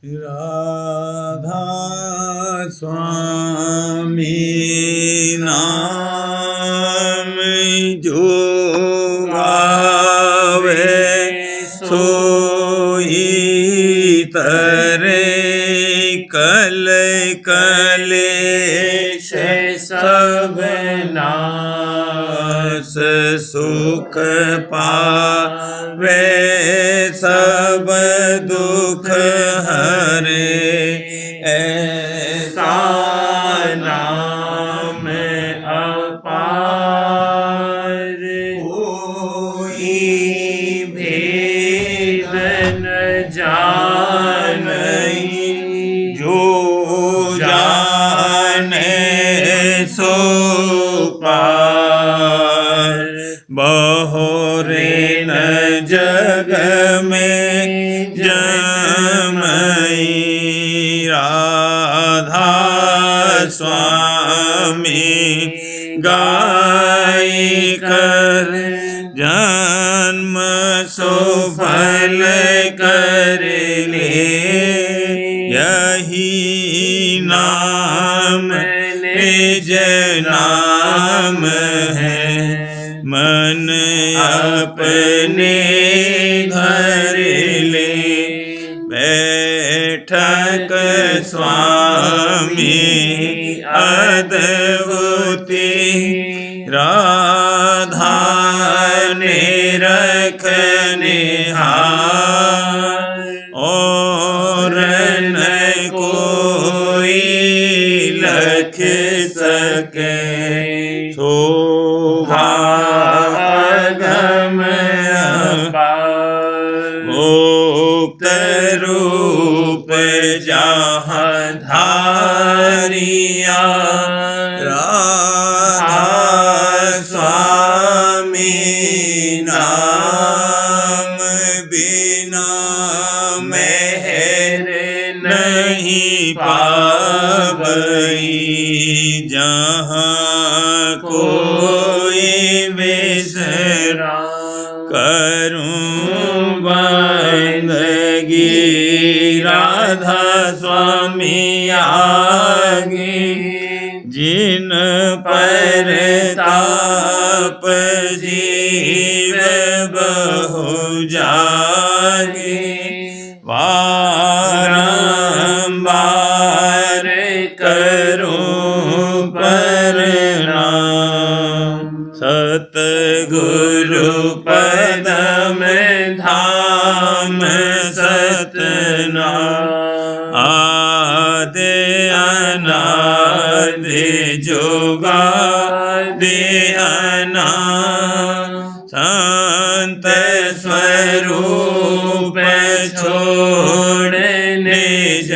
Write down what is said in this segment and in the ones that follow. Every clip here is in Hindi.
राधा स्वामी नाम जो गावे सोई तरे कल कलेश सब नाश सुख पावे सब दुख हरे ऐसा नाम अपार कोई भेद न जानई जो जाने सो पार बहोरे न जग में जमई राधा स्वामी गाय कर जन्म सुफल कर ले यही नाम निज नाम है मन अपने घर ले बैठक स्वामी अद्भुति राधा ने रखने और न कोई लख सके शोभा गम मुक्त रूप जहाँ धारिया राधा स्वामी नाम बिना मेहर नहीं पावई जहाँ कोई बिसरा करूं बंदगी राधा स्वामी आगे जिन पर ताप जीव बहु जागे बारंबार करूं प्रणाम सतगुरु पदम धाम सतनाम आदि अनादि जुगादि अनादि संत स्वरूप छोड़ निज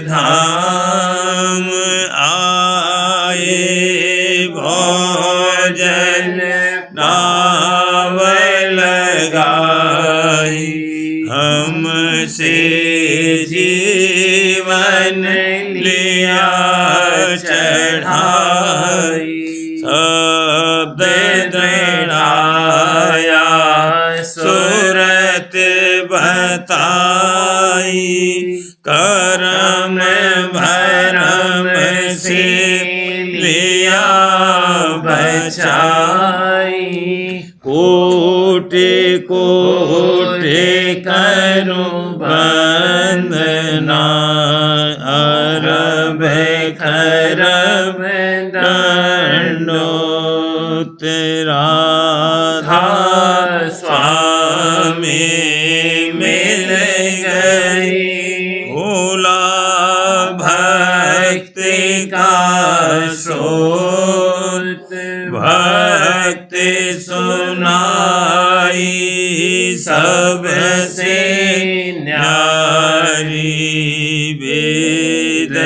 धाम आए भोजन नाव लगाई हमसे जीवन लिया चढ़ाई शब्द दृढ़ाया सूरत बताई करम भरम से लिया बचाई कोटि कोटि करूं वंदना अरब खरब दंडोत राधा स्वामी मिल गई भोला भक्ति का स्रोत भक्ति सुनाई सबसे न्यारी वेद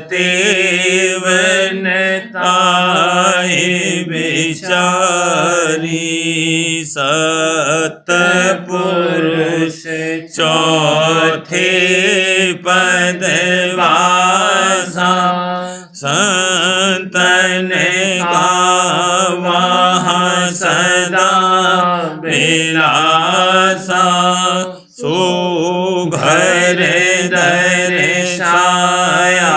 कतेवन ताए बेचारी सतपुरुष चौथे पद वासा संतन का वहाँ सदा बिलासा सो भर दर्शाया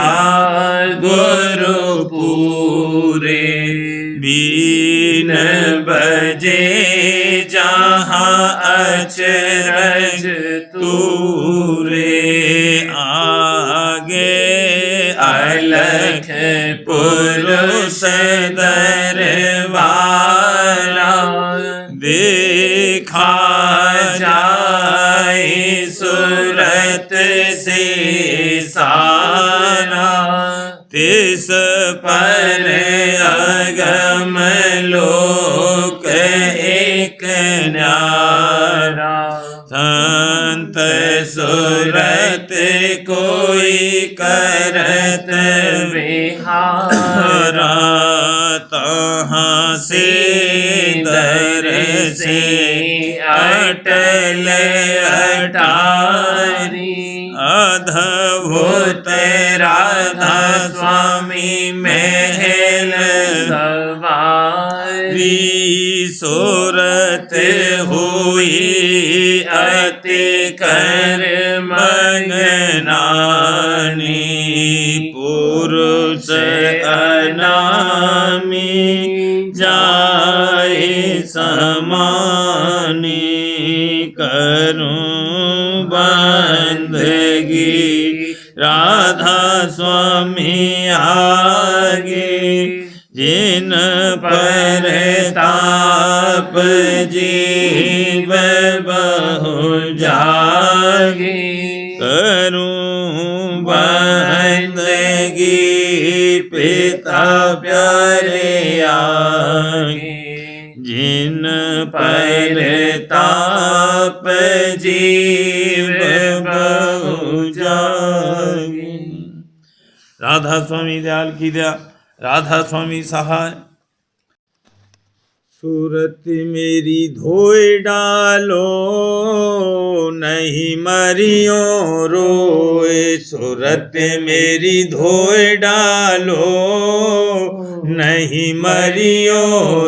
गुरु पूरे बीन बजे जहाँ अचरज तूरे आगे अलख पुरुष दरबारा देखा जाए सूरत से सारा तिस पर अगम लोक एक न्यारा संत सूरत कोई करत विहारा तहाँ से दर से अटल अटारी अद्भुत राधा स्वामी महल सवारी सूरत हुई अति कर मंगनानी पुरुष अनामी जाए समानी करूं बंदगी राधा स्वामी आगे जिन पर ताप जीव बहु जागे करूं बंदगी पिता प्यारे आगे जिन पर ताप जीव बहु जागे। राधा स्वामी दयाल की दया, राधा स्वामी सहाय। सूरत मेरी धोए डालो नहीं मरियो रोए सूरत मेरी धोए डालो नहीं मरियो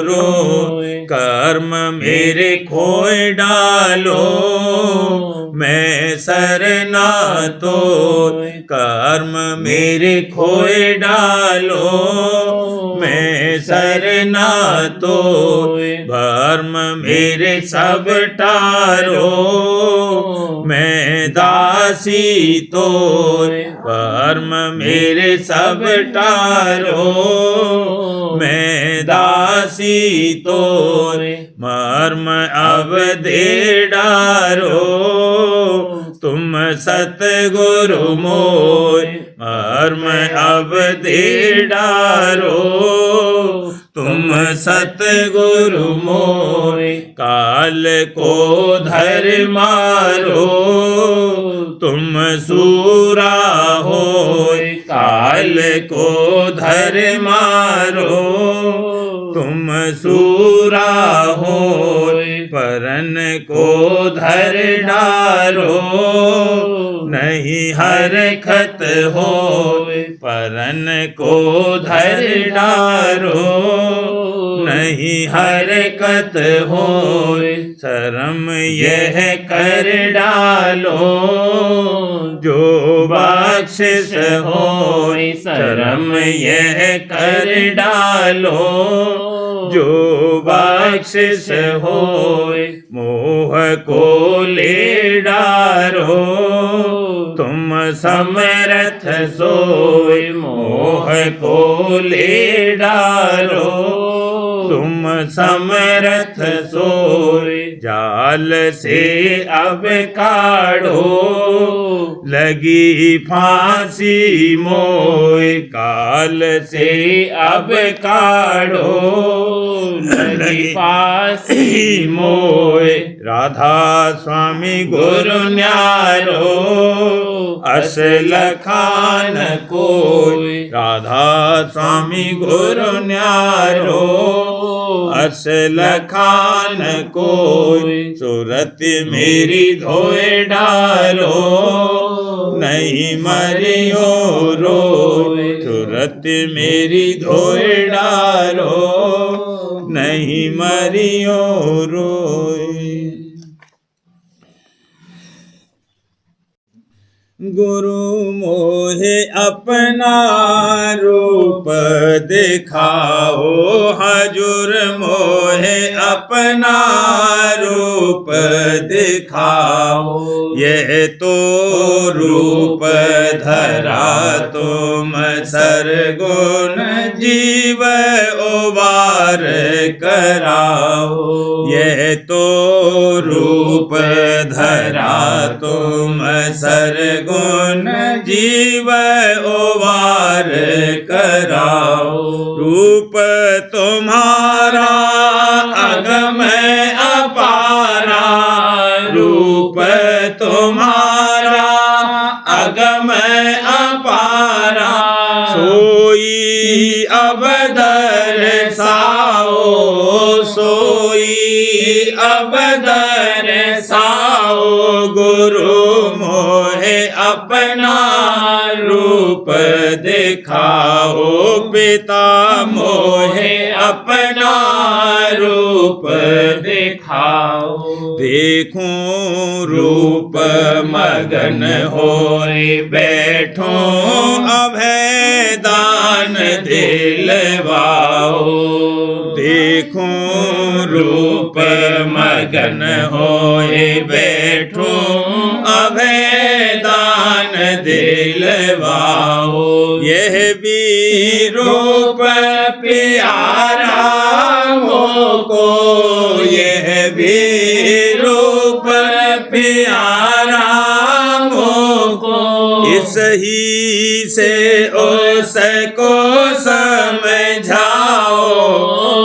रोए कर्म मेरे खोए डालो मैं सरना तो कर्म मेरे खोए डालो मैं सरना तो भर्म मेरे सब टारो मैं दासी तो भर्म मेरे सब टारो मैं दासी तो मर्म अब दे डारो तुम सतगुरु मोय मर्म अब दे डारो तुम सतगुरु मोय काल को धर मारो तुम सूरा होय काल को धर मारो तुम सूरा होय परन को धर डारो नहीं हरकत होय परन को धर डारो नहीं हरकत होय शर्म यह कर डालो जो बख्शिश होय शर्म यह कर डालो जो बख्शिश होय मोह को ले डारो तुम समर्थ सोय मोह को ले डारो तुम समर्थ सोय जाल से अब काढ़ो लगी फांसी मोय काल से अब काढ़ो लगी फांसी मोय राधा स्वामी गुरु न्यारो असल खान कोय राधा स्वामी गुरु न्यारो असल खान कोय सूरत मेरी धोए डालो नहीं मरियो रोय सूरत मेरी धोए डालो नहीं मरियो रोय। गुरु मोहे अपना रूप दिखाओ, हजूर मोहे अपना रूप दिखाओ। यह तो रूप धरा तुम सरगुण जीव उबार कराओ। यह तो रूप धरा तुम सरगुण जीव उबार कराओ। रूप तुम्हारा अगम अपारा, रूप तुम्हारा अगम अपारा। सोई अब दर्शाओ, सोई अब दर्शाओ। गुरु मोहे अपना रूप दिखाओ, पिता मोहे अपना रूप दिखाओ। देखूं रूप मगन होए बैठो, अभय दान दिलवाओ। देखूं रूप मगन होए बैठो, अभय दान दिलवाओ। यह भी रूप प्यारा मोको, यह भी रूप प्यारा मोको। इस ही से उसको समझाओ,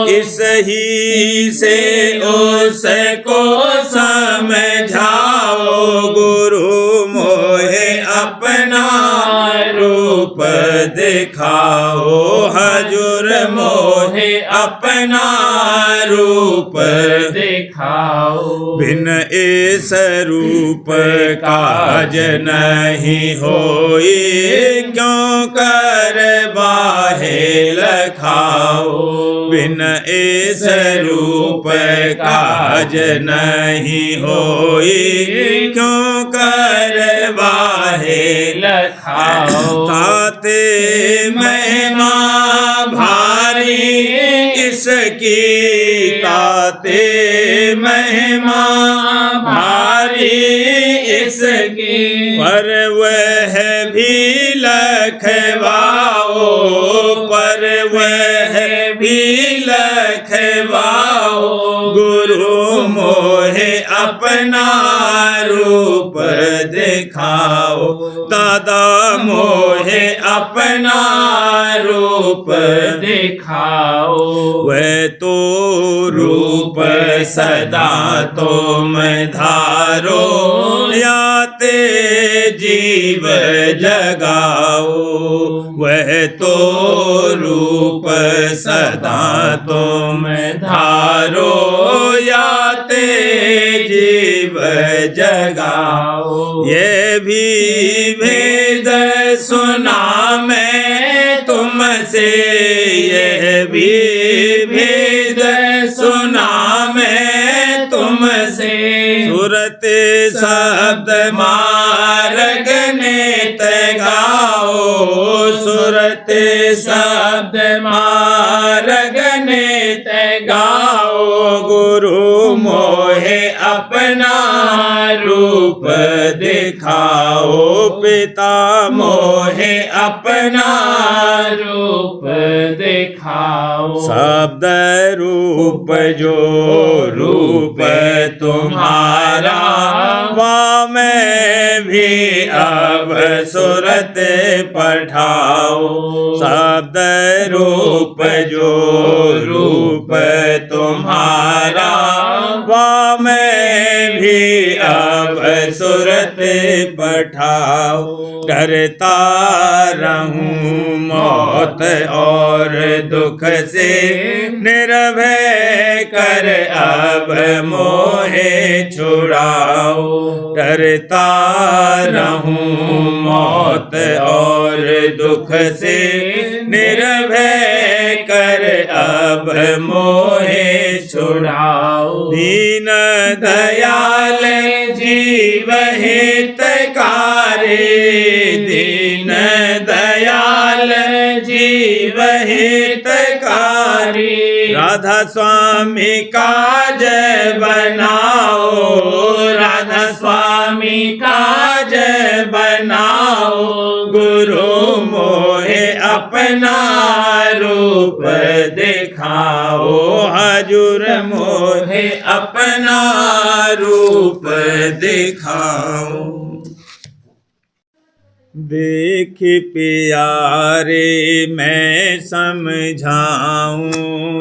इस ही से उसको समझाओ। गुरु मोहे अपना रूप दिखाओ, हजूर मोहे अपना रूप दिखाओ। बिन इस रूप काज नहीं होई, क्यों कर बाहे लखाओ। बिन इस रूप काज नहीं होई, क्यों कर बाहे लखाओ। ताते महिमा भारी इसकी, ताते महिमा भारी इसकी। पर वह भी लखवाओ, पर वह भी लखवाओ। गुरु मोहे अपना रूप दिखाओ, दादा मोहे अपना रूप दिखाओ। वह तो रूप सदा तुम धारो, याते जीव जगाओ। वह तो रूप सदा तुम धारो, याते जीव जगाओ। ये भी भेद सुना मैं तुमसे, यह भी भेद सुना मैं तुमसे। सुरत शब्द मार्ग नेत गाओ, सुरत शब्द मार्ग नेत गाओ। गुरु मोहे अपना रूप दिखाओ, पिता मोहे अपना रूप दिखाओ। शब्द रूप जो रूप तुम्हारा, वहाँ मैं भी अब सुरत पठाओ। शब्द रूप जो रूप तुम्हारा, वहाँ मैं भी अब सुरत पठाओ। डरता रहूं मौत और दुख से, निर्भय कर अब मोहे छुड़ाओ। डरता रहूं मौत और दुख से, निर्भय कर अब मोहे छुड़ाओ। दीन दयाल जीव हितकारी, जीव हितकारी। राधा स्वामी काज बनाओ, राधा स्वामी काज बनाओ, गुरु मोहे अपना रूप दिखाओ, हजूर मोहे अपना रूप दिखाओ। देख प्यारे मैं समझाऊं,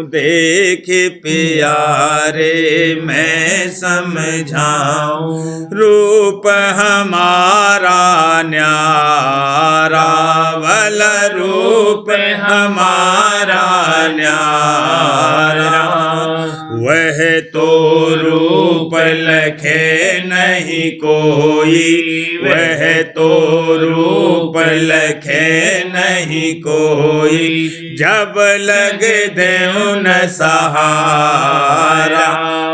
देख प्यारे मैं समझाऊं, रूप हमारा न्यारा, भला रूप हमारा न्यारा। वह तो रूप लखे नहीं कोई, वह तो रूप लखे नहीं कोई, जब लग दे उन सहारा,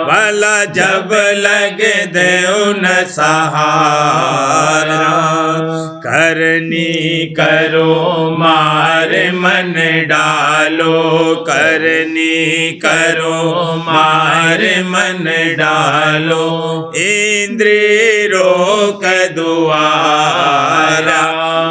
भला जब लग दे उन सहारा। करनी करो मार मन डालो, करनी करो मार मन डालो, इंद्रिय रोक दुआरा,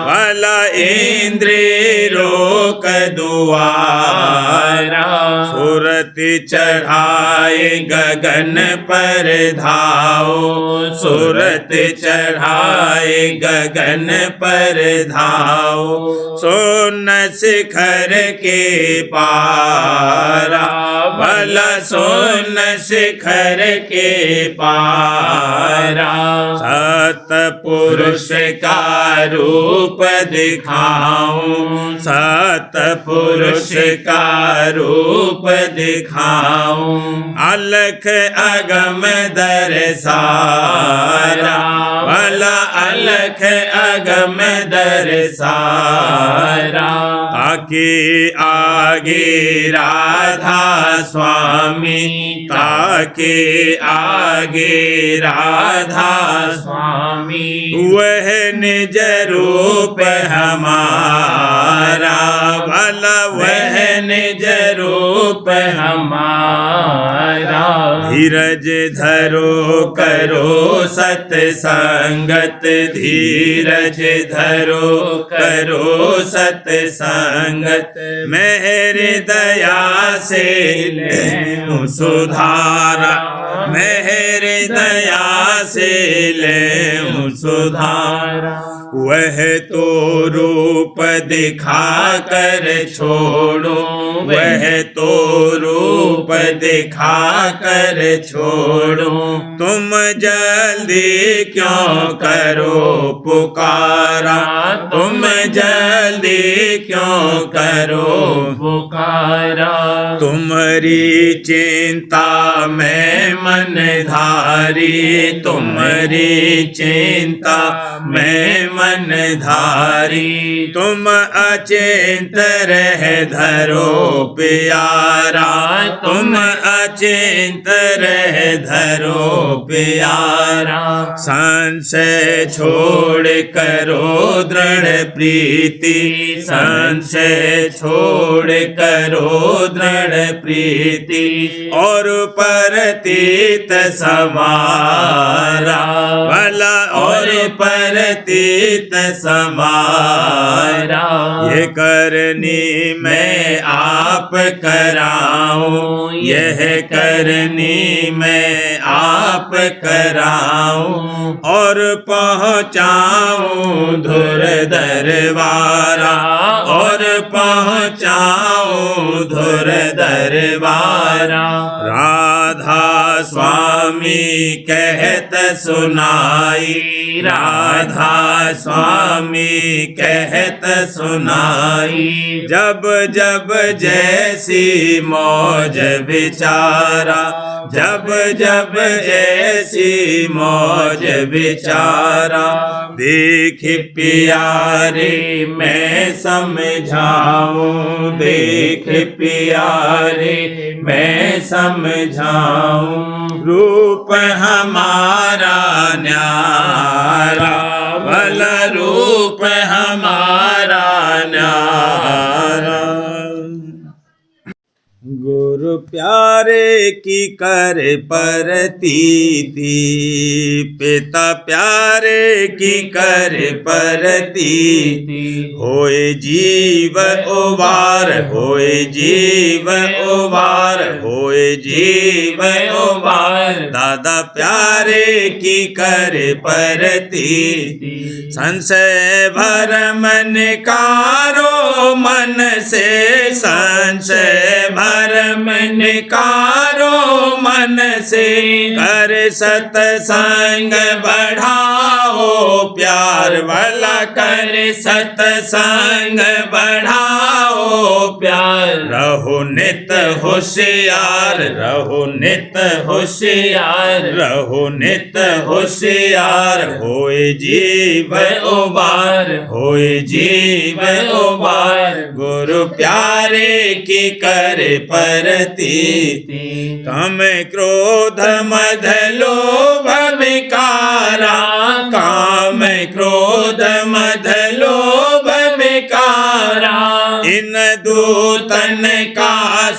भला इंद्रिय रोक दुआरा। सूरत चढ़ाए गगन पर धाओ, सूरत चढ़ाए गगन पर धाओ, सोन शिखर के पारा, भला सोन शिखर के पारा। सतपुरुष का रूप दिखाऊं, सतपुरुष का रूप दिखाऊं, अलख अगम दरसारा, भला अलख अगम दरसारा। ताकि आगे राधा स्वामी, ताकि आगे राधा स्वामी, वह निज रूप हमारा, भला वह निज रूप हमारा। धीरज धरो करो सत्संगत, धीरज धरो करो सत्संगत, मेहर दया से ले सुधारा, मेहर दया से ले सुधारा। वह तो रूप दिखा कर छोड़ो, वह तो रूप दिखा कर छोड़ो, तुम जल्दी क्यों करो पुकारा, तुम जल्दी क्यों करो पुकारा। तुम्हारी चिंता में मन धारी, तुम्हारी चिंता में मन धारी, तुम अचिंत रह धरो प्यारा, तुम अचिंत रह धरो प्यारा। संशय छोड़ करो दृढ़ प्रीति, संशय छोड़ करो दृढ़ प्रीति, और परतीत समारा, भला और परतीत समारा। ये करनी मैं आप कराऊं, यह करनी मैं आप कराऊं, और पहुँचाऊं धुर दरबारा, और पहुँचाऊं धुर दरबारा। राधा स्वामी कहत सुनाई, राधा स्वामी कहत सुनाई, जब जब जैसी मौज बिचारा, जब जब ऐसी मौज बिचारा। देख प्यारे मैं समझाऊं, देख प्यारे मैं समझाऊं, रूप हमारा न्यारा, भला रूप हमारा न्यारा। गुरु प्यारे की करे परतीति, पिता प्यारे की करे परतीति, होए जीव उबार, होए जीव उबार, होए जीव उबार, दादा प्यारे की करे परतीति, संशय भरम निकारो मन से, संशय भरम निकारो मन से, कर सतसंग बढ़ाओ प्यार वाला, कर सतसंग बढ़ाओ प्यार, रहो नित होशियार, रहो नित होशियार, रहो नित होशियार, होए जीव उबार, होए जीव उबार, गुरु प्यारे की करे परतीति, काम क्रोध मद लोभ विकारा, काम क्रोध मद लोभ विकारा, इन दूतन का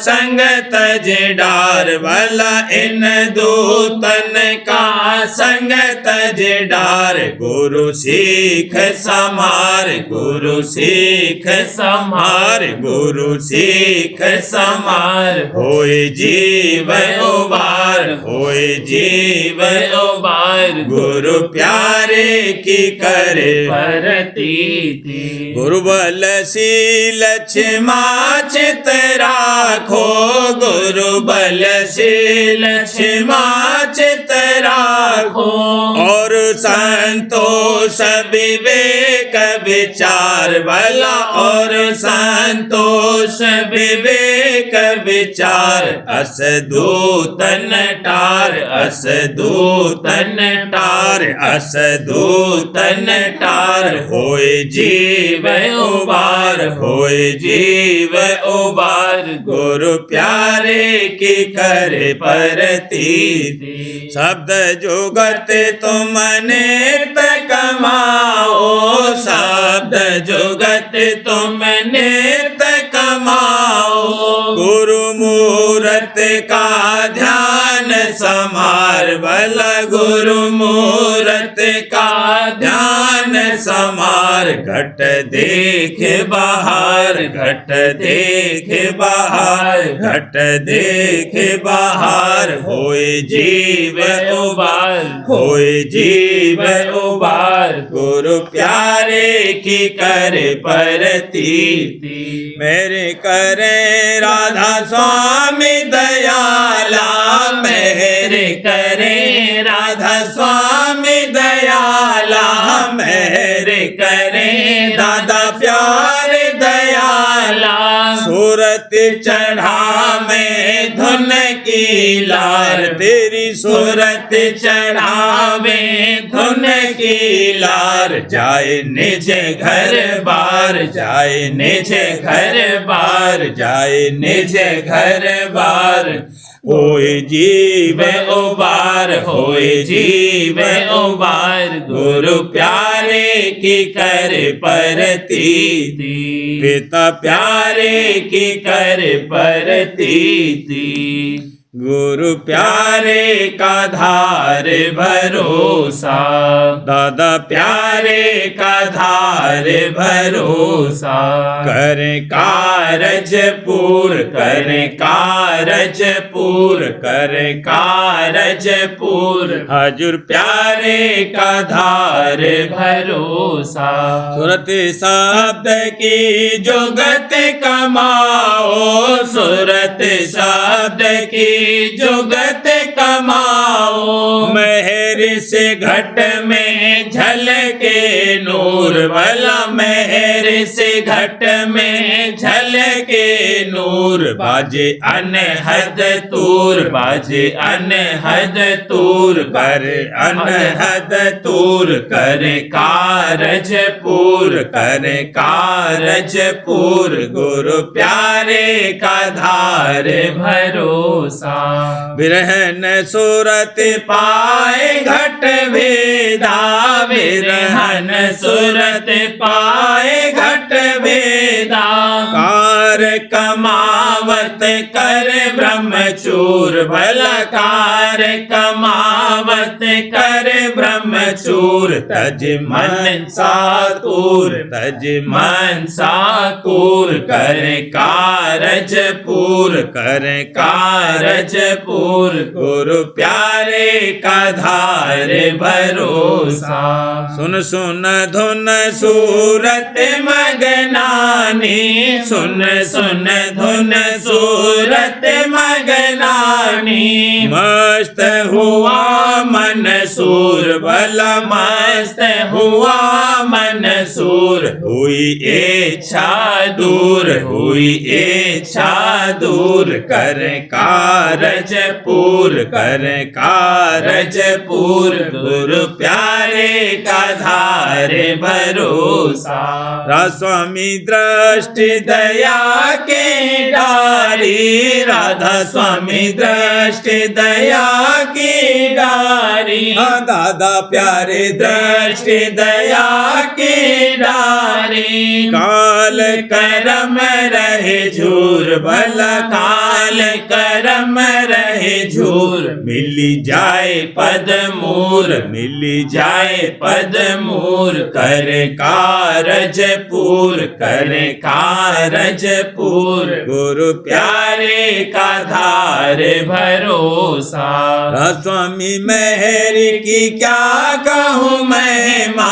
संग तज डार वाला, इन दूतन का संग तज डार, गुरु सीख समार, गुरु सीख समार, गुरु सीख समार, होए जीव उबार, होए जीव उबार, गुरु प्यारे की करे परतीति, गुरु बल शील क्षमा चित राखो, गुरु बल शील क्षमा चित राखो, और संतोष विवेक विचार वाला, और संतोष विवेक विचार, अस दूतन टार, अस दूतन टार, अस दूतन टार, होए जीव उबार, होए जीव उबार, गुरु प्यारे की करे परतीति, शब्द जुगत तुम नित कमाओ, शब्द जुगत तुम नित कमाओ, गुरु मूरत का ध्यान समार वाला, गुरु मूरत का ध्यान समार, घट देख बाहर, घट देख बाहर, घट देख बाहर, होए जीव उबार, होए जीव उबार, गुरु प्यारे की करे परतीति, मेरे करे राधा स्वामी दयाला, मेरे करे राधा स्वामी दयाला, मेरे करे दादा प्यारे दयाला, सूरत चढ़ा में धुन की लार, तेरी सूरत चढ़ावे धुन की लार, जाए निज घर बार, जाए निज घर बार, जाए निज घर बार, होए जीव उबार, होए जीव उबार, गुरु प्यारे की करे परतीति, पिता प्यारे की करे परतीति, गुरु प्यारे का धार भरोसा, दादा प्यारे का धार भरोसा, करे कारज पूर, करे कारज पूर, करे कारज पूर, हजूर प्यारे का धार भरोसा, सुरत शब्द की जुगत कमाओ, सुरत शब्द की जुगत कमाओ, मेहर से घट में झलके नूर वाला, मेहर से घट में झलके नूर, बाजे अनहद तूर, बाजे अनहद तूर, कर अनहद तूर, करे कारज पूर, करे कारज पूर, गुरु प्यारे का धार भरोसा, विरहन सूरत पाए घट भेदा, विरहन सूरत पाए घट भेदा, कार कमाव कमावत कर ब्रह्मचूर भलकार कमावत कर ब्रह्मचूर तज मन सातूर तज मन सातूर कर कारज पूर गुरु प्यारे का धार भरोसा सुन सुन धुन सूरत मगनानी सुन सुन धुन सूरत मगनानी मस्त हुआ मन सूर भला मस्त हुआ मन सूर हुई इच्छा दूर कर कारज पूर गुरु प्यारे का धार भरोसा स्वामी दृष्टि दया के डारी राधा स्वामी दृष्टि दया की डारी दादा प्यारे दृष्टि दया की डारी काल करम रहे झूर भला काल करम रहे झूर मिली जाए पद मूर कर कारज पूर गुरु प्यारे का धार भरोसा स्वामी मेहर की क्या कहूँ महिमा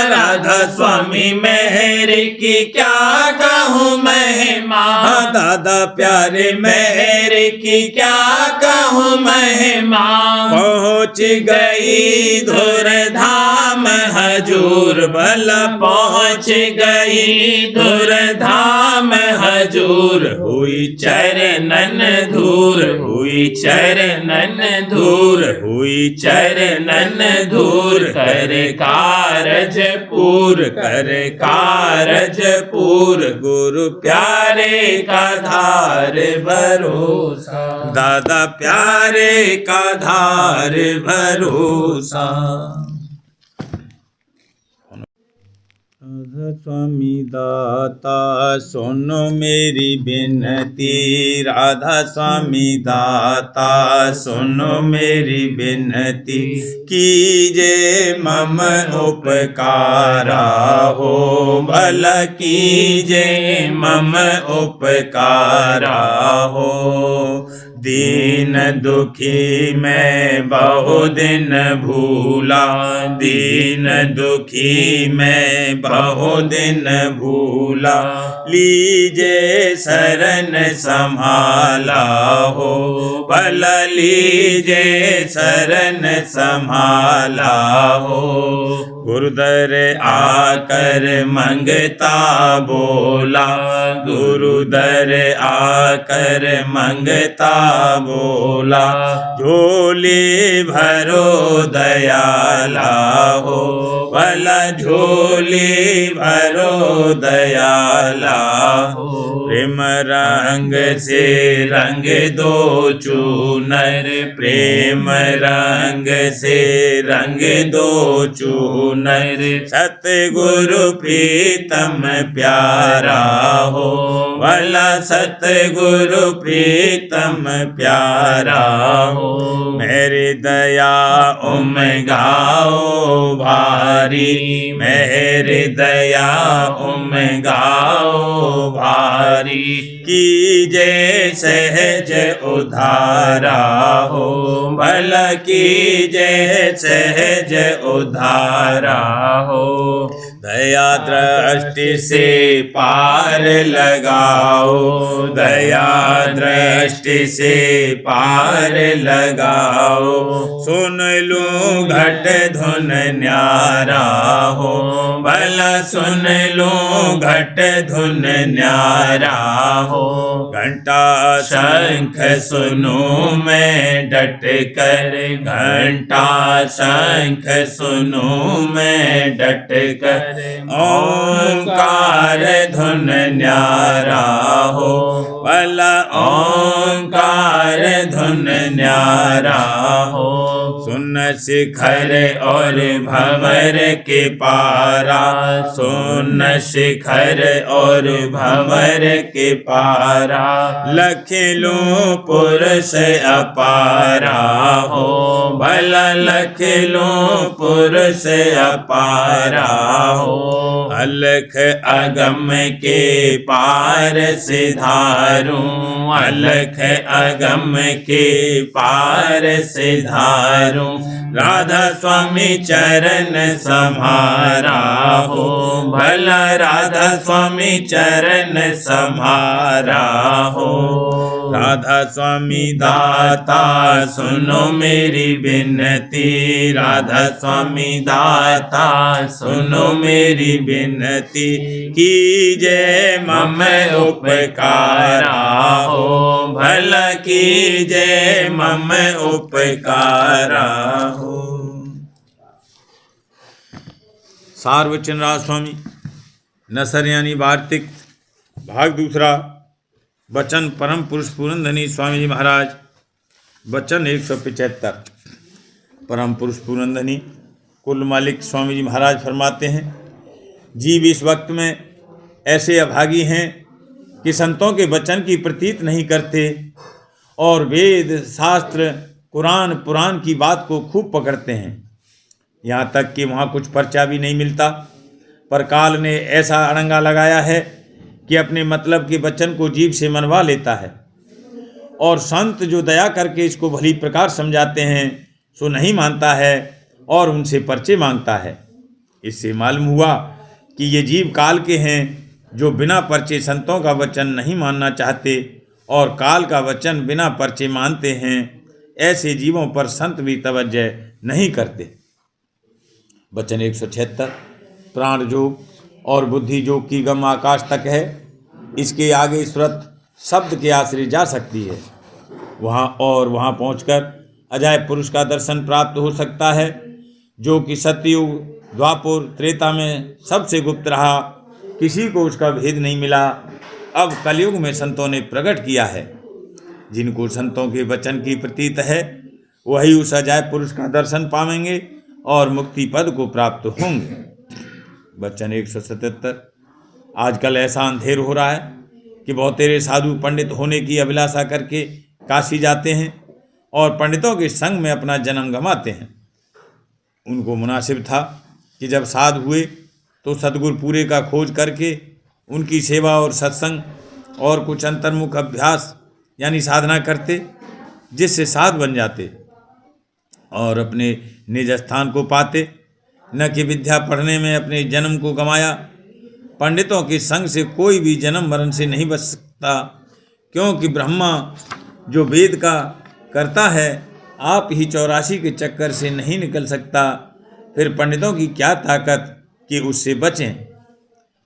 राधा स्वामी मेहर की क्या कहूँ महिमा दादा प्यारे मेहर की क्या कहूँ महिमा पहुँच गई धुर धाम हजूर भला पहुँच गई धुर धाम हजूर हुई चरणन धूर कर कारज पूर गुरु प्यारे का धार भरोसा दादा प्यारे का धार भरोसा स्वामी दाता सुनो मेरी बिनती राधा स्वामी दाता सुनो मेरी बिनती कीजे मम उपकारा हो भला कीजे मम उपकारा हो दीन दुखी मैं बहु दिन भूला दीन दुखी मैं बहु दिन भूला लीजे शरण संभाला हो भला लीजे शरण संभाला हो गुरुदर आकर मंगता बोला गुरुदर आकर मंगता बोला झोली भरो दयाला हो भला झोली भरो दयाला हो प्रेम रंग से रंग दो चूनर प्रेम रंग से रंग दो चूनर सतगुरु प्रीतम प्यारा हो भला सतगुरु प्रीतम प्यारा हो मेरी दया गाओ भारी मेरी दया गाओ भारी कीजे सहज उधारा हो भला कीजे सहज उधारा हो दया दृष्टि से पार लगाओ दया दृष्टि से पार लगाओ सुन लूं घट धुन न्यारा हो भला सुन लूं घट धुन न्यारा हो घंटा शंख सुनूं मैं डट कर घंटा शंख सुनूं मैं डट कर ओंकार धुन न्यारा हो भला ओंकार बार धुन न्यारा हो। सुन शिखर और भंवर के पारा, सुन शिखर और भंवर के पारा, लखिलो पुरुष अपारा हो। भला लखिलो पुरुष अपारा हो। अलख अगम के पार सिधारूं, अलख अगम के पार सिधारूं, राधा स्वामी चरण सम्हारा हो। भला राधा स्वामी चरण सम्हारा हो। राधा स्वामी दाता सुनो मेरी विनती, राधा स्वामी दाता सुनो मेरी विनती, कीजय मम उपकारा हो। भला कीजय मम उपकारा हो। सार वचन राज स्वामी नसर यानी वार्तिक भाग दूसरा। वचन परम पुरुष पूरनधनी स्वामी जी महाराज। वचन 175। परम पुरुष पूरनधनी कुल मालिक स्वामी जी महाराज फरमाते हैं, जीव इस वक्त में ऐसे अभागी हैं कि संतों के वचन की प्रतीत नहीं करते और वेद शास्त्र कुरान पुराण की बात को खूब पकड़ते हैं, यहाँ तक कि वहाँ कुछ पर्चा भी नहीं मिलता। पर काल ने ऐसा अड़ंगा लगाया है कि अपने मतलब के वचन को जीव से मनवा लेता है, और संत जो दया करके इसको भली प्रकार समझाते हैं सो नहीं मानता है और उनसे पर्चे मांगता है। इससे मालूम हुआ कि ये जीव काल के हैं जो बिना पर्चे संतों का वचन नहीं मानना चाहते और काल का वचन बिना पर्चे मानते हैं। ऐसे जीवों पर संत भी तवज्जो नहीं करते। वचन 176। प्राण योग और बुद्धि योग की गम आकाश तक है, इसके आगे सुरत शब्द के आश्रय जा सकती है। वहाँ पहुंचकर अजय पुरुष का दर्शन प्राप्त हो सकता है, जो कि सतयुग द्वापर त्रेता में सबसे गुप्त रहा, किसी को उसका भेद नहीं मिला। अब कलयुग में संतों ने प्रकट किया है। जिनको संतों के वचन की प्रतीत है वही उस अजय पुरुष का दर्शन पावेंगे और मुक्ति पद को प्राप्त होंगे। वचन 177। आजकल ऐसा अंधेर हो रहा है कि बहुतेरे साधु पंडित होने की अभिलाषा करके काशी जाते हैं और पंडितों के संग में अपना जन्म गंवाते हैं। उनको मुनासिब था कि जब साधु हुए तो सद्गुरु पूरे का खोज करके उनकी सेवा और सत्संग और कुछ अंतर्मुख अभ्यास यानी साधना करते, जिससे साध बन जाते और अपने निज स्थान को पाते। न कि विद्या पढ़ने में अपने जन्म को गंवाया। पंडितों के संग से कोई भी जन्म मरण से नहीं बच सकता, क्योंकि ब्रह्मा जो वेद का करता है आप ही 84 के चक्कर से नहीं निकल सकता। फिर पंडितों की क्या ताकत कि उससे बचें।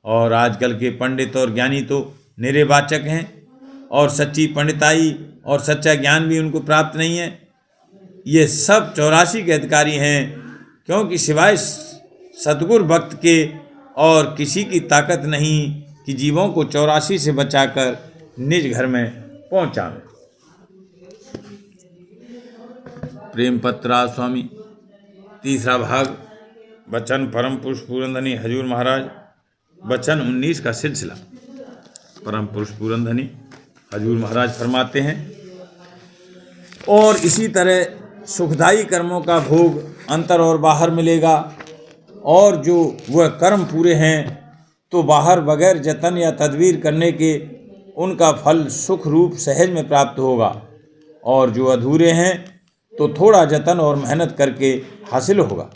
और आजकल के पंडित और ज्ञानी तो निरे वाचक हैं और सच्ची पंडिताई और सच्चा ज्ञान भी उनको प्राप्त नहीं है। ये सब 84 के अधिकारी हैं, क्योंकि सिवाय सतगुरु भक्त के और किसी की ताकत नहीं कि जीवों को 84 से बचाकर निज घर में पहुँचावे। प्रेम पत्रा स्वामी तीसरा भाग। वचन परम पुरुष पूरनधनी हजूर महाराज। वचन 19 का सिलसिला। परम पुरुष पूरनधनी हजूर महाराज फरमाते हैं, और इसी तरह सुखदायी कर्मों का भोग अंतर और बाहर मिलेगा, और जो वह कर्म पूरे हैं तो बाहर बगैर जतन या तदबीर करने के उनका फल सुख रूप सहज में प्राप्त होगा, और जो अधूरे हैं तो थोड़ा जतन और मेहनत करके हासिल होगा।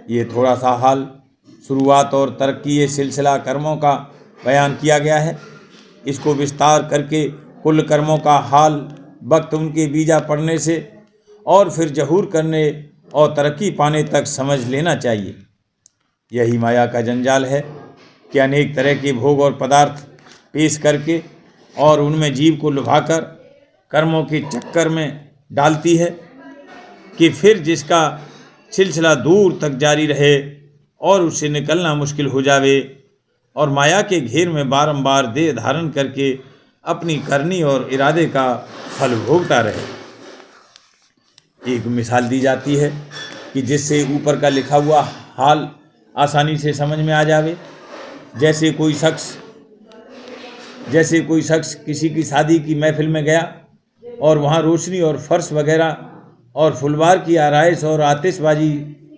ये थोड़ा सा हाल शुरुआत और तरक्की ये सिलसिला कर्मों का बयान किया गया है। इसको विस्तार करके कुल कर्मों का हाल वक्त उनके बीजा पड़ने से और फिर जहूर करने और तरक्की पाने तक समझ लेना चाहिए। यही माया का जंजाल है कि अनेक तरह के भोग और पदार्थ पेश करके और उनमें जीव को लुभाकर कर्मों के चक्कर में डालती है कि फिर जिसका सिलसिला दूर तक जारी रहे और उससे निकलना मुश्किल हो जावे, और माया के घेर में बारंबार देह धारण करके अपनी करनी और इरादे का फल भोगता रहे। एक मिसाल दी जाती है कि जिससे ऊपर का लिखा हुआ हाल आसानी से समझ में आ जावे। जैसे कोई शख्स किसी की शादी की महफिल में गया और वहाँ रोशनी और फर्श वगैरह और फुलवार की आराइश और आतिशबाजी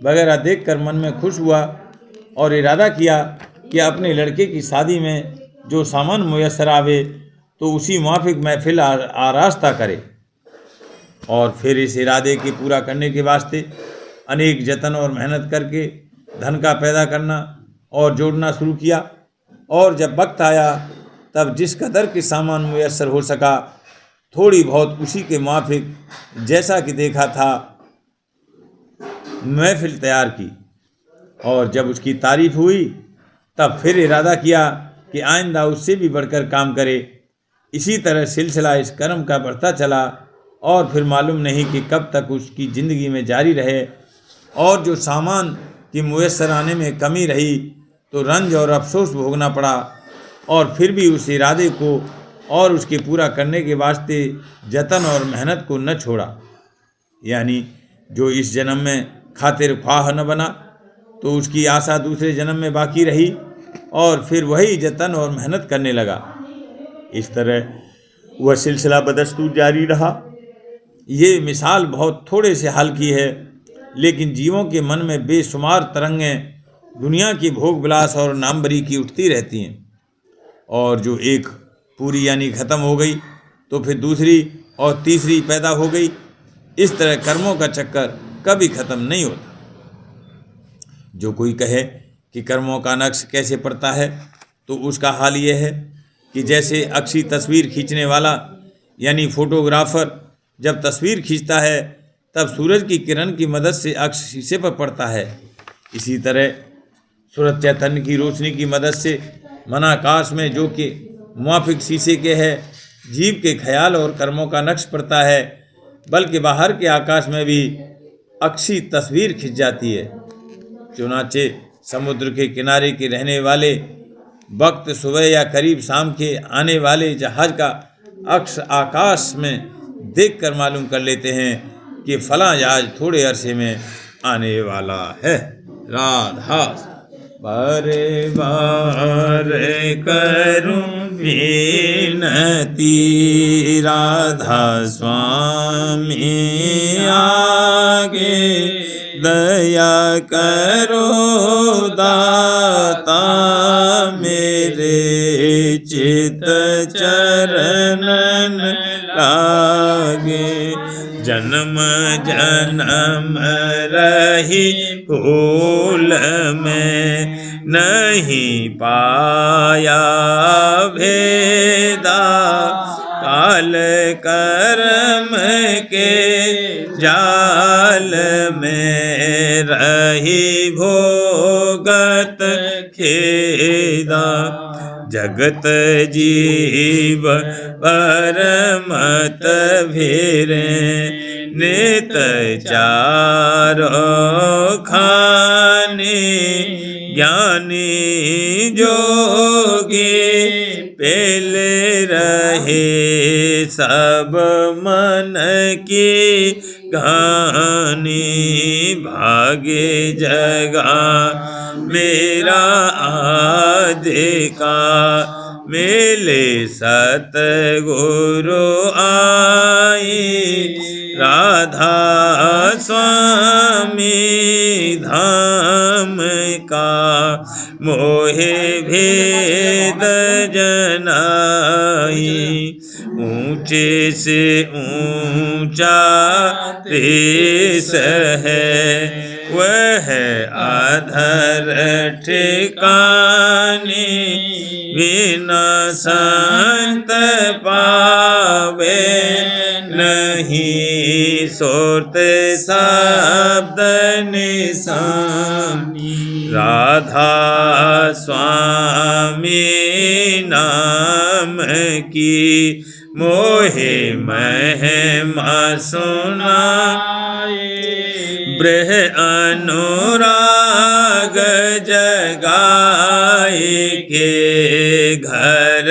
वगैरह देखकर मन में खुश हुआ और इरादा किया कि अपने लड़के की शादी में जो सामान मुयस्सर आवे तो उसी मुआफिक महफिल आरास्ता करे, और फिर इस इरादे के पूरा करने के वास्ते अनेक जतन और मेहनत करके धन का पैदा करना और जोड़ना शुरू किया, और जब वक्त आया तब जिस कदर के सामान मुयस्सर हो सका थोड़ी बहुत उसी के मुआफिक जैसा कि देखा था महफिल तैयार की, और जब उसकी तारीफ हुई तब फिर इरादा किया कि आइंदा उससे भी बढ़कर काम करे। इसी तरह सिलसिला इस कर्म का बढ़ता चला और फिर मालूम नहीं कि कब तक उसकी ज़िंदगी में जारी रहे, और जो सामान की मुयस्सर आने में कमी रही तो रंज और अफसोस भोगना पड़ा, और फिर भी उस इरादे को और उसके पूरा करने के वास्ते जतन और मेहनत को न छोड़ा। यानी जो इस जन्म में खातिर ख्वाह न बना तो उसकी आशा दूसरे जन्म में बाकी रही, और फिर वही जतन और मेहनत करने लगा। इस तरह वह सिलसिला बदस्तूर जारी रहा। ये मिसाल बहुत थोड़े से हाल की है, लेकिन जीवों के मन में बेशुमार तरंगें दुनिया की भोग विलास और नामबरी की उठती रहती हैं, और जो एक पूरी यानी ख़त्म हो गई तो फिर दूसरी और तीसरी पैदा हो गई। इस तरह कर्मों का चक्कर कभी ख़त्म नहीं होता। जो कोई कहे कि कर्मों का नक्श कैसे पड़ता है तो उसका हाल ये है कि जैसे अक्षी तस्वीर खींचने वाला यानी फोटोग्राफर जब तस्वीर खींचता है तब सूरज की किरण की मदद से अक्ष शीशे पर पड़ता है, इसी तरह सूरज चैतन्य की रोशनी की मदद से मन आकाश में जो कि मुआफिक शीशे के है जीव के ख्याल और कर्मों का नक्श पड़ता है, बल्कि बाहर के आकाश में भी अक्षी तस्वीर खिंच जाती है। चुनाचे समुद्र के किनारे के रहने वाले वक्त सुबह या करीब शाम के आने वाले जहाज का अक्ष आकाश में देखकर मालूम कर लेते हैं कि फला जहाज थोड़े अरसे में आने वाला है। राधा बारे बारे करूं विनती राधा स्वामी आगे दया करो दाता मेरे चित चरणन लागे। जन्म जन्म रही भूल में नहीं पाया भेदा, काल कर्म के जाल में रही भोगत खेदा। जगत जीव परमत भेरे नित चारो खाने, ज्ञानी जोगी पहले रहे सब मन की कहानी। भागे जगा मेरा आदि का मेले सतगुरु आई, राधा स्वामी धाम का मोहे भेद जनाई। ऊंचे से ऊंचा देश है वह अधर ठिकाने, बिना संत पावे नहीं सुरत शब्द निशानी। राधा स्वामी नाम की मोहे महिमा सुनाए, ब्रह अनुराग जगाए के घर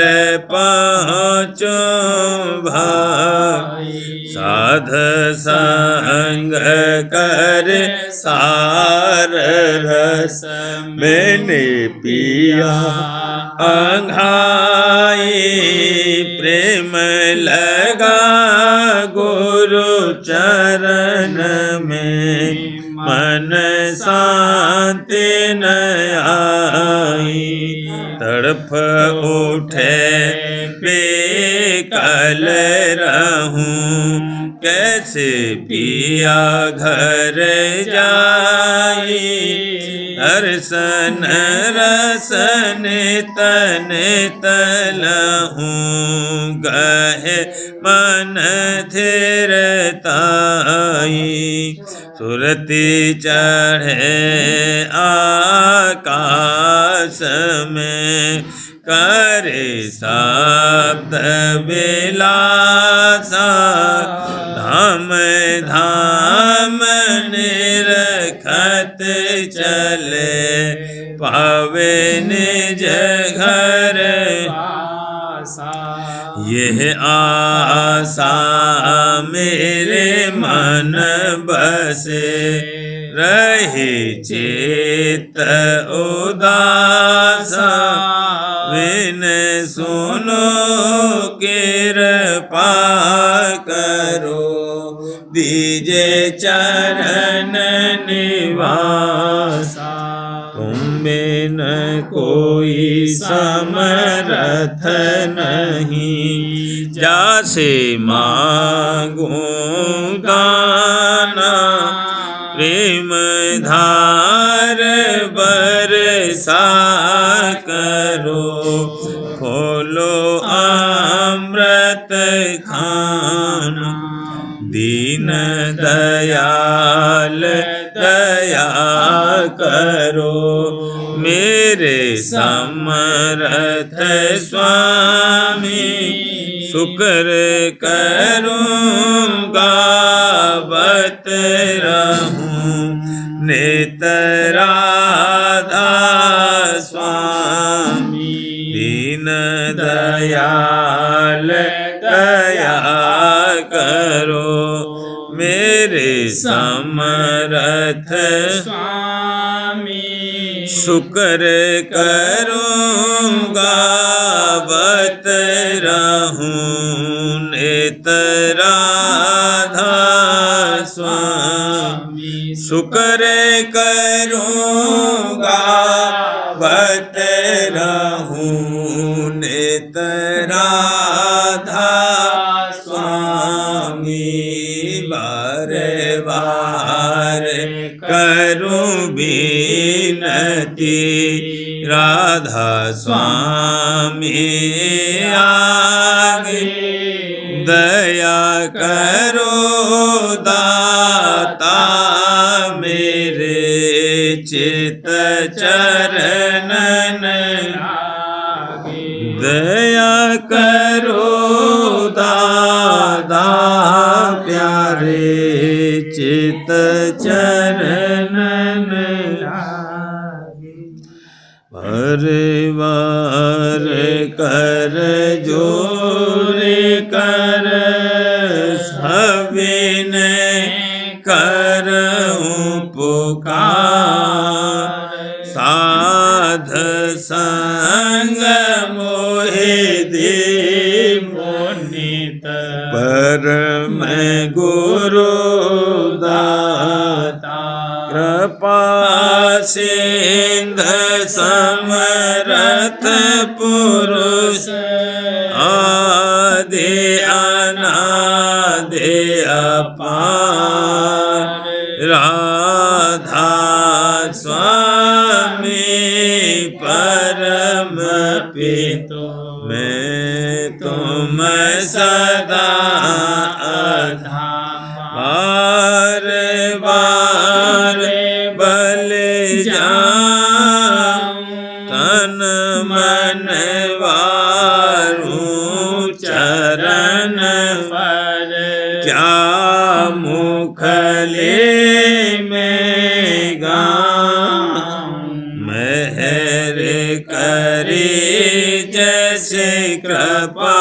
पहुँचो भाई साध संग कर सार रस मैंने पिया अंघाई प्रेम लगा गुरु चरण में मन शांति न आई तड़प उठे बेकल रहूं कैसे पिया घर जाई दर्शन रसन तन तलहूं गहे मन थिरताई सुरती चढ़े आकाश में करे शब्द बिलासा धाम धाम निरखत चले पावे निज घर यह आशा मेरे मन बसे रहे चित उदासा विन सुनो कृपा करो दीजे चरण निवासा तुम बिन कोई समर्थ नहीं जासे मांगूं गाना प्रेम धार बरसा करो खोलो अमृत खाना दीन दयाल दया करो मेरे समर्थ स्वामी शुक्र करूँगा बत रहूं नित राधा स्वामी दीन दयाल दया करो मेरे समर्थ स्वामी शुक्र करूँगा बत रहूं नित राधा स्वामी शुक्र करूँगा बत रहूं नित राधा स्वामी बार बार करूं बिनती राधा स्वामी आगे दया करो दाता मेरे चित चरणन दया करो दादा प्यारे चित चरणन परिवार कर जोरे कर सविन करऊं पुकार साध संग मोहे दे मोनित परम गुरु दाता कृपा सिंध समरथ पुरुष आदि अनादि अपार राधा स्वामी परम पितो मैं तुम सदा बार बार बल जाऊं तन मन वारूं चरण पर क्या मुख ले में जैसे कृपा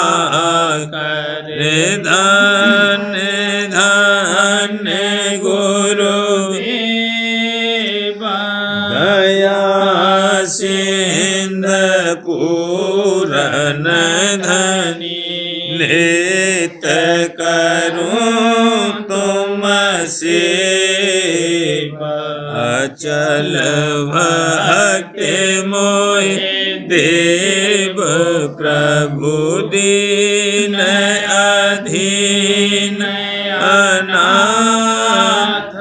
करे धन्य धन्य गुरुदेव दया सिंध पूरन धनी नित करूं तुम सेवा अचल भक्ति मोहि देव प्रभु दीन अधीन अनाथ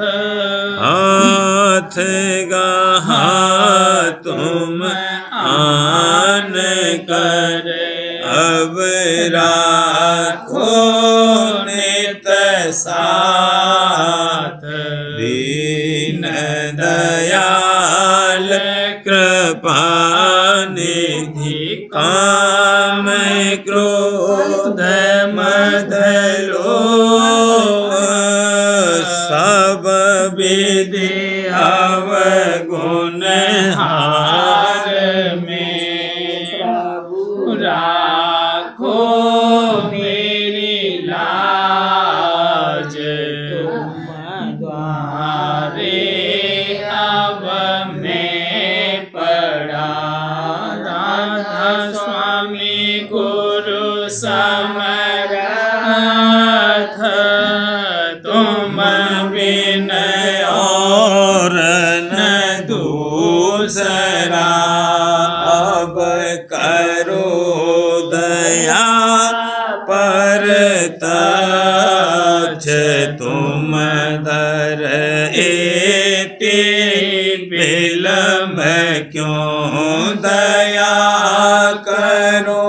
हाथ गहा तुम आन कर अब राखो नित साथ दीन दयाल कृपा निधि काम क्रोध मद लोभ सब विधि अवगुण हार में प्रभु राखो मेरी लाज तुम द्वारे अब मैं पड़ा राधा स्वामी गुरु समर्थ तुम बिन और न दूसरा अब करो दया पर तछ तुम दर एते विलम्ब क्यों दया करो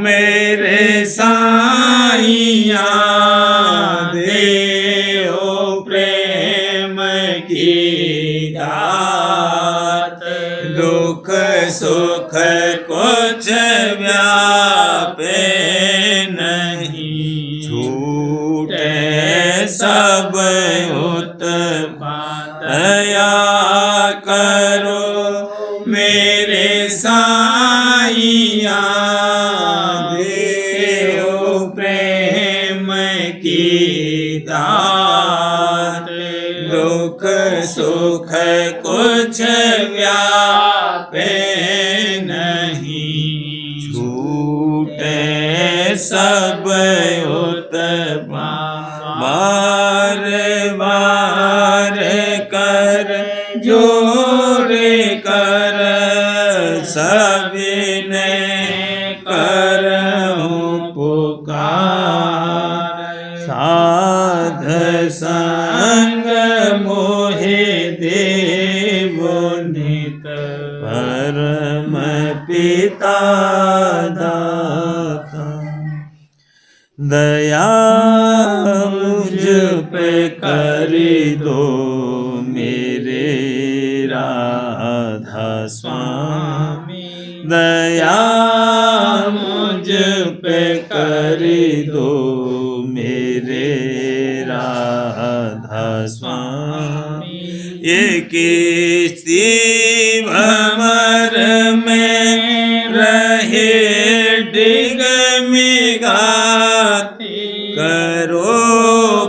मेरे साईया देओ प्रेम की दात दुख सुख कुछ व्यापे नहीं छूटे सब उत्पात दया करो मेरे साईया देओ प्रेम की दात दुख सुख कुछ व्यापे नहीं छूटे सब बार बार कर जोरे कर सविने करऊं पुकार साध संग मोहे देवो नित परम पिता दाता दया मुझ पे कर दो मेरे राधा स्वामी दया मुझ पे कर दो मेरे राधा स्वामी ये किस्ती भंवर में रहे डिग मिगाती करो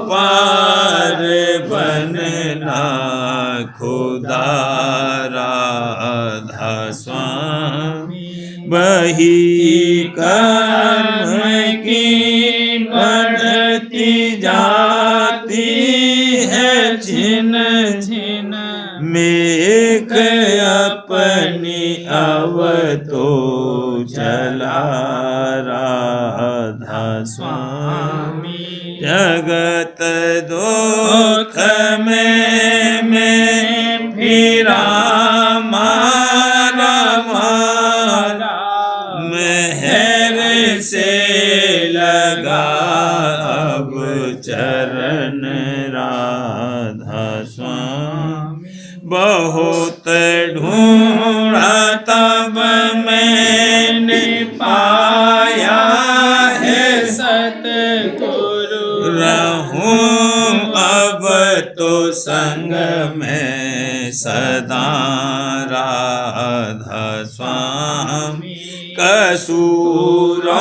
पार बनना खुदा राधा स्वामी बही कर्म की बढ़ती जाती है छिन छिन मेघ अपनी अव तो चला राधा स्वामी जगत दुख में फिरा मारा मारा मेहर से लगा अब चरण राधा स्वामी बहुत ढूंढा तब मैंने पाया है सतगुरु रहूं अब तो संग में सदा राधा स्वामी कसूरों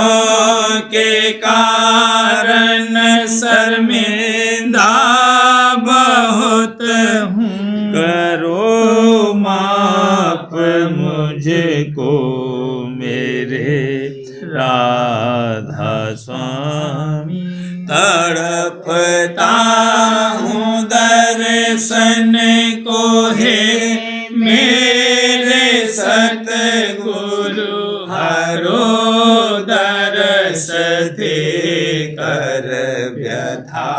के कारण शर्मिंदा बहुत हूँ, करो माफ मुझको मेरे राधा स्वामी। तड़पता हूँ दर्शन को हे मेरे सतगुरु, हरो दरस दे कर व्यथा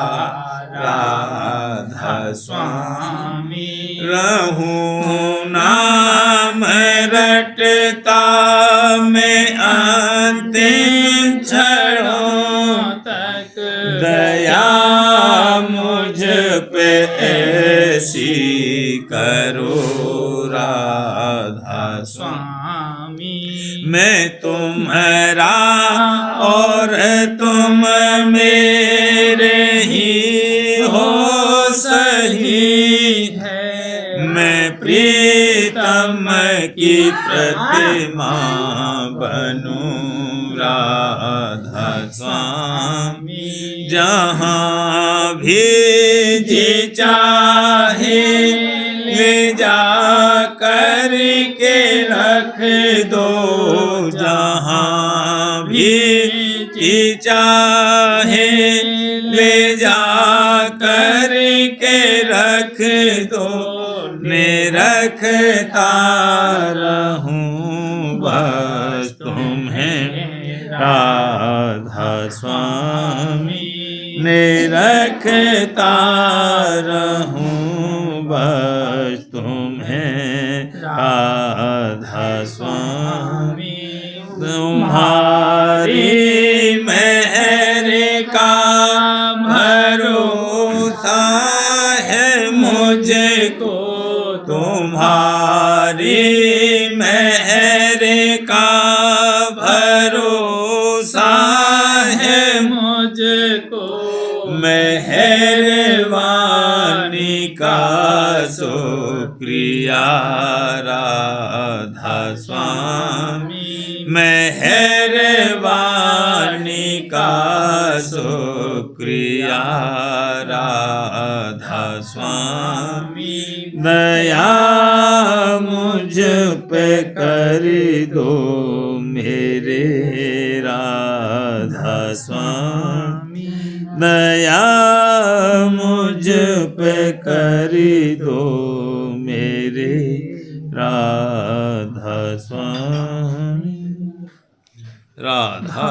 राधा स्वामी। रहूं नाम रटता मैं अंतिम क्षणों तक, दया मुझ पे ऐसी करो राधा स्वामी। मैं तुम्हारा और तुम मेरे ही हो सही है, मैं प्रीतम की प्रतिमा बनूं राधा स्वामी। जहाँ भी जी चाहे ले जा कर के रख दो, जहाँ भी जी चाहे ले जा कर के रख दो, मैं रखता रहूं बस तुम्हें राधा स्वामी। मैं रखता रहूं बस तुम्हें राधा स्वामी। तुम्हारी मेहर का भरोसा है मुझको, तुम्हारी मेहर का भरोसा है मुझको, मेहरबानी का शुक्रिया राधा स्वामी। मेहरबानी का शुक्रिया राधा स्वामी। दया मुझ पे कर दो मेरे राधा स्वामी। दया मुझ पे कर दो मेरे राधा स्वामी। राधा